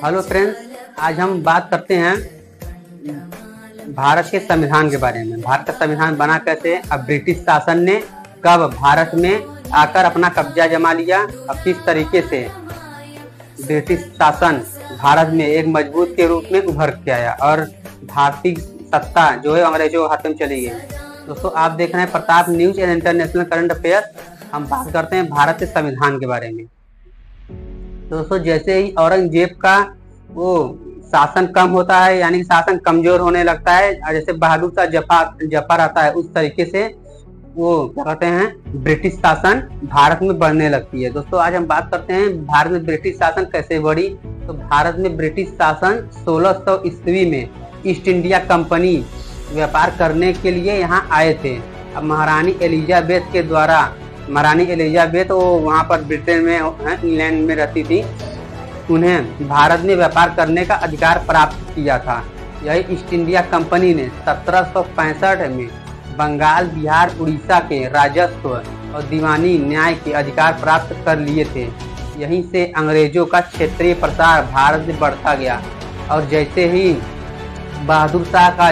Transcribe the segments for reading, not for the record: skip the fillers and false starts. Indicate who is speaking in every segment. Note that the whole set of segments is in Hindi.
Speaker 1: हेलो फ्रेंड्स, आज हम बात करते हैं भारत के संविधान के बारे में। भारत का संविधान बना कैसे, अब ब्रिटिश शासन ने कब भारत में आकर अपना कब्जा जमा लिया, अब किस तरीके से ब्रिटिश शासन भारत में एक मजबूत के रूप में उभर के आया और भारतीय सत्ता जो है अंग्रेजों के हाथ में चली गई। दोस्तों, आप देख रहे हैं Pratap news and international current affair. हम बात करते हैं भारत के संविधान के बारे में। दोस्तों, जैसे ही औरंगजेब का वो शासन कम होता है, यानी शासन कमजोर होने लगता है, जैसे बहादुर शाह जफर आता है, उस तरीके से वो क्या कहते हैं ब्रिटिश शासन भारत में बढ़ने लगती है। दोस्तों, आज हम बात करते हैं भारत में ब्रिटिश शासन कैसे बढ़ी। तो भारत में ब्रिटिश शासन 1600 ईस्वी में ईस्ट इंडिया कंपनी व्यापार करने के लिए यहाँ आए थे। अब महारानी एलिजाबेथ के द्वारा, महारानी एलिजाबेथ वो वहाँ पर ब्रिटेन में, इंग्लैंड में रहती थी, उन्हें भारत में व्यापार करने का अधिकार प्राप्त किया था। यही ईस्ट इंडिया कंपनी ने 1765 में बंगाल, बिहार, उड़ीसा के राजस्व और दीवानी न्याय के अधिकार प्राप्त कर लिए थे। यहीं से अंग्रेजों का क्षेत्रीय प्रसार भारत में बढ़ता गया और जैसे ही बहादुर शाह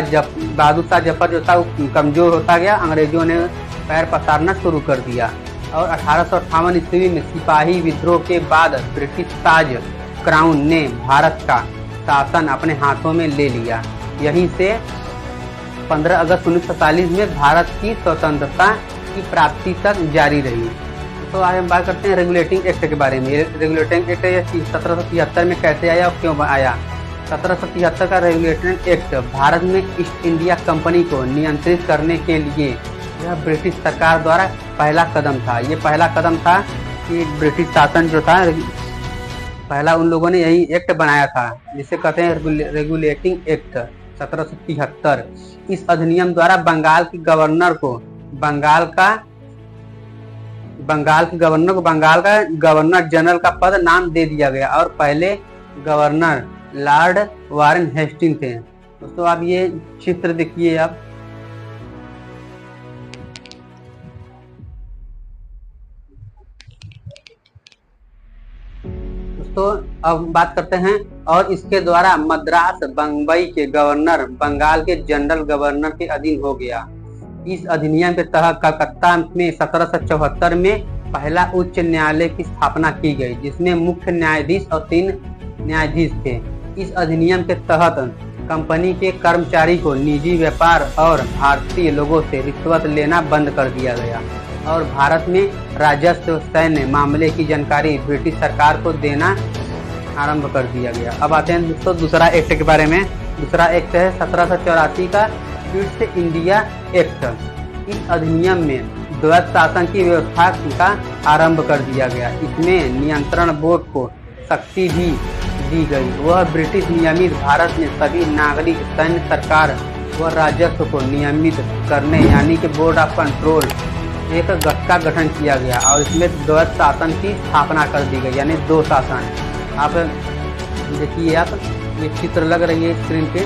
Speaker 1: जफर जो था वो कमजोर होता गया, अंग्रेजों ने पैर पसारना शुरू कर दिया और 1858 ईस्वी में सिपाही विद्रोह के बाद ब्रिटिश ताज क्राउन ने भारत का शासन अपने हाथों में ले लिया। यहीं से 15 अगस्त 1947 में भारत की स्वतंत्रता की प्राप्ति तक जारी रही। तो आज हम बात करते हैं रेगुलेटिंग एक्ट के बारे में। रेगुलेटिंग एक्ट 1773 में कैसे आया और क्यों आया। 1773 का रेगुलेटिंग एक्ट भारत में ईस्ट इंडिया कंपनी को नियंत्रित करने के लिए यह ब्रिटिश सरकार द्वारा पहला कदम था। ये पहला कदम था कि ब्रिटिश शासन जो था, पहला उन लोगों ने यही एक्ट बनाया था जिसे कहते हैं रेगुलेटिंग एक्ट 1773। इस अधिनियम द्वारा बंगाल के गवर्नर को बंगाल का गवर्नर जनरल का पद नाम दे दिया गया और पहले गवर्नर लॉर्ड वारेन हेस्टिंग थे। दोस्तों, आप ये चित्र देखिए। आप तो अब बात करते हैं, और इसके द्वारा मद्रास बम्बई के गवर्नर बंगाल के जनरल गवर्नर के अधीन हो गया। इस अधिनियम के तहत कलकत्ता में 1774 में पहला उच्च न्यायालय की स्थापना की गई, जिसमें मुख्य न्यायाधीश और 3 न्यायाधीश थे। इस अधिनियम के तहत कंपनी के कर्मचारी को निजी व्यापार और भारतीय लोगों से रिश्वत लेना बंद कर दिया गया और भारत में राजस्व सैन्य मामले की जानकारी ब्रिटिश सरकार को देना आरंभ कर दिया गया। अब आते हैं दोस्तों दूसरा एक्ट के बारे में। दूसरा एक्ट है 1784 का ईस्ट इंडिया एक्ट। इस अधिनियम में द्वैत शासन की व्यवस्था का आरंभ कर दिया गया। इसमें नियंत्रण बोर्ड को शक्ति भी दी गई। वह ब्रिटिश नियमित भारत में सभी नागरिक, सैन्य, सरकार व राजस्व को नियमित करने यानी कि बोर्ड ऑफ कंट्रोल एक गठ का गठन किया गया और इसमें द्वैत शासन की स्थापना कर दी गई, यानी 2 शासन। आप देखिए, आप ये चित्र लग रही है स्क्रीन पे।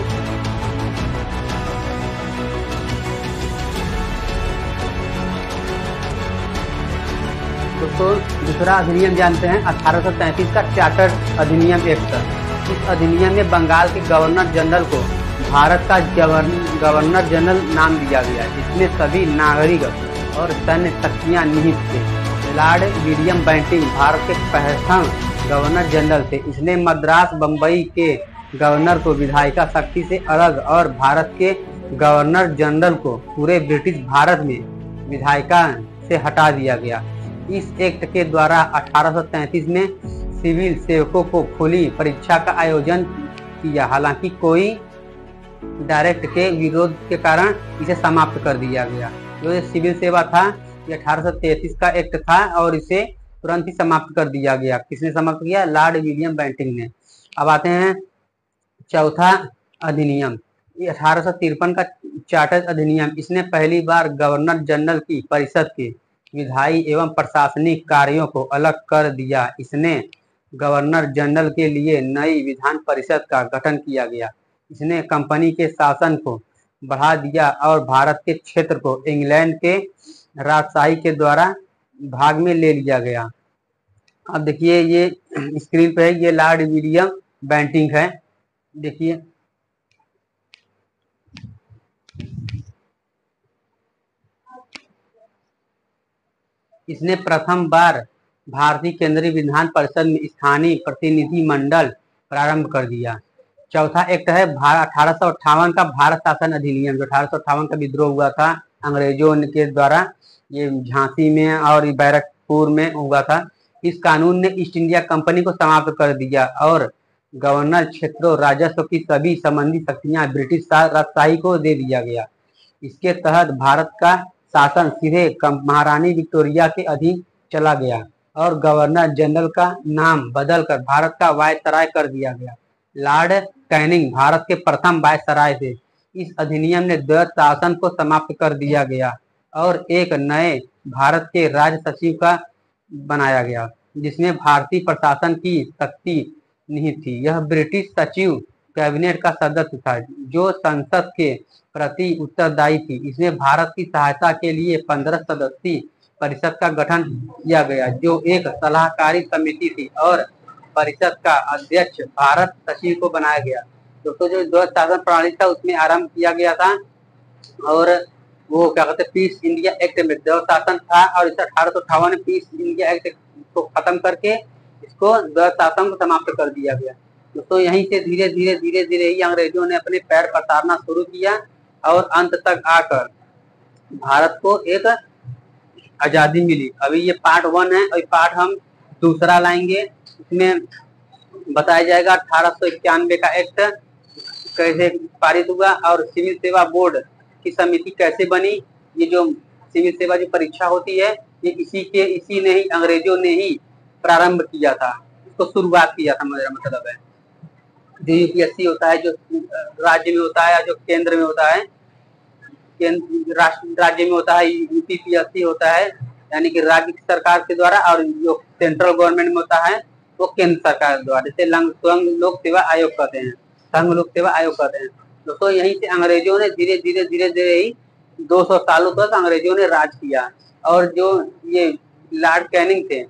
Speaker 1: दोस्तों, दूसरा अधिनियम जानते हैं 1833 का चार्टर्ड अधिनियम एक्ट। इस अधिनियम में बंगाल के गवर्नर जनरल को भारत का गवर्नर जनरल नाम दिया गया, जिसमें सभी नागरिक और सैन्य शक्तियां निहित थे। लॉर्ड विलियम बेंटिंग भारत के प्रथम गवर्नर जनरल थे। इसने मद्रास बम्बई के गवर्नर को विधायिका शक्ति से अलग और भारत के गवर्नर जनरल को पूरे ब्रिटिश भारत में विधायिका से हटा दिया गया। इस एक्ट के द्वारा 1833 में सिविल सेवकों को खुली परीक्षा का आयोजन किया। हालांकि कोई डायरेक्ट के विरोध के कारण इसे समाप्त कर दिया गया। जो ये सिविल सेवा था, ये 1833 का एक्ट था और इसे तुरंत ही समाप्त कर दिया गया। किसने समाप्त किया? लॉर्ड विलियम बेंटिंग ने। अब आते हैं चौथा अधिनियम, ये 1853 का चार्टर अधिनियम। इसने पहली बार गवर्नर जनरल की परिषद के विधायी एवं प्रशासनिक कार्यों को अलग कर दिया। इसने गवर्नर जनरल के लिए नई विधान परिषद का गठन किया गया। इसने कंपनी के शासन को बढ़ा दिया और भारत के क्षेत्र को इंग्लैंड के राजशाही के द्वारा भाग में ले लिया गया। अब देखिए, ये स्क्रीन पे है, ये लॉर्ड विलियम बैंटिंग है। देखिए इसने प्रथम बार भारतीय केंद्रीय विधान परिषद में स्थानीय प्रतिनिधि मंडल प्रारंभ कर दिया। चौथा एक्ट है 1858 का भारत शासन अधिनियम, जो 1858 का विद्रोह हुआ था अंग्रेजों के द्वारा, ये झांसी में और बैरकपुर में हुआ था। इस कानून ने ईस्ट इंडिया कंपनी को समाप्त कर दिया और गवर्नर क्षेत्रों राजस्व की सभी संबंधी शक्तियां ब्रिटिश राजशाही को दे दिया गया। इसके तहत भारत का शासन सीधे महारानी विक्टोरिया के अधीन चला गया और गवर्नर जनरल का नाम बदलकर भारत का वायसराय कर दिया गया। लॉर्ड कैनिंग भारत के प्रथम वायसराय थे। इस अधिनियम ने द्वैत शासन को समाप्त कर दिया गया और एक नए भारत के राज सचिव का बनाया गया, जिसमें भारतीय प्रशासन की शक्ति निहित थी। यह ब्रिटिश सचिव कैबिनेट का सदस्य था, जो संसद के प्रति उत्तरदायी थी। इसमें भारत की सहायता के लिए 15 सदस्यीय परिषद का गठन किया गया, जो एक सलाहकारी समिति थी और परिषद का अध्यक्ष भारत सचिव को बनाया गया। दोस्तों जो द्वैत शासन प्रणाली था उसमें आरंभ किया गया था और वो क्या कहते हैं पीस इंडिया एक्ट में द्वैत शासन था और इसे 1858 में पीस इंडिया एक्ट को खत्म करके इसको द्वैत शासन को समाप्त कर दिया गया। दोस्तों यहीं से धीरे धीरे ही अंग्रेजों ने अपने पैर पसारना शुरू किया और अंत तक आकर भारत को एक आजादी मिली। अभी ये पार्ट 1 है और पार्ट हम दूसरा लाएंगे। इसमें बताया जाएगा 1891 का एक्ट कैसे पारित हुआ और सिविल सेवा बोर्ड की समिति कैसे बनी। ये जो सिविल सेवा जो परीक्षा होती है ये इसी ने ही अंग्रेजों ने ही प्रारंभ किया था, इसको शुरुआत किया था। मेरा मतलब है जो यूपीएससी होता है जो राज्य में होता है, जो केंद्र में होता है, राज्य में होता है यूपीपीएससी होता है, यानी कि राज्य सरकार के द्वारा, और जो सेंट्रल गवर्नमेंट में होता है वो केंद्र सरकार द्वारा, जैसे संघ लोक सेवा आयोग कहते हैं, संघ लोक सेवा आयोग कहते हैं। दोस्तों यहीं से अंग्रेजों ने धीरे धीरे ही 200 सालों तक अंग्रेजों ने राज किया और जो ये लॉर्ड कैनिंग थे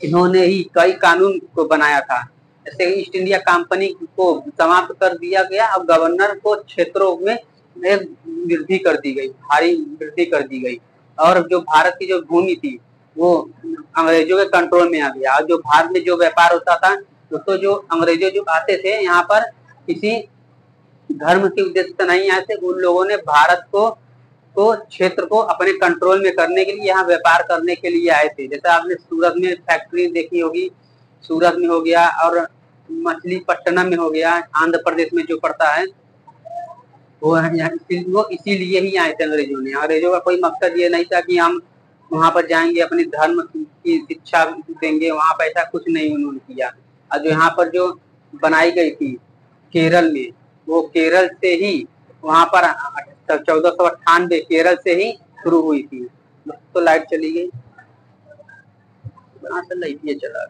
Speaker 1: इन्होंने ही कई कानून को बनाया था। जैसे ईस्ट इंडिया कंपनी को समाप्त कर दिया गया और गवर्नर को क्षेत्रों में वृद्धि कर दी गई, भारी वृद्धि कर दी गई और जो भारत की जो भूमि थी वो अंग्रेजों के कंट्रोल में आ गया। और जो भारत में जो व्यापार होता था दोस्तों, जो अंग्रेजों जो आते थे यहाँ पर किसी धर्म के उद्देश्य से नहीं आए थे, उन लोगों ने भारत को क्षेत्र को अपने कंट्रोल में करने के लिए यहाँ व्यापार करने के लिए आए थे। जैसे आपने सूरत में फैक्ट्री देखी होगी, सूरत में हो गया और मछलीपट्टनम में हो गया, आंध्र प्रदेश में जो पड़ता है वो इसीलिए ही आए थे अंग्रेजों ने। अंग्रेजों का कोई मकसद ये नहीं था कि हम वहां पर जाएंगे अपने धर्म की शिक्षा देंगे, वहां पर ऐसा कुछ नहीं उन्होंने किया। और जो यहाँ पर जो बनाई गई थी केरल में, वो केरल से ही वहां पर 1498 केरल से ही शुरू हुई थी। तो लाइट चली गई, लाइट ये चला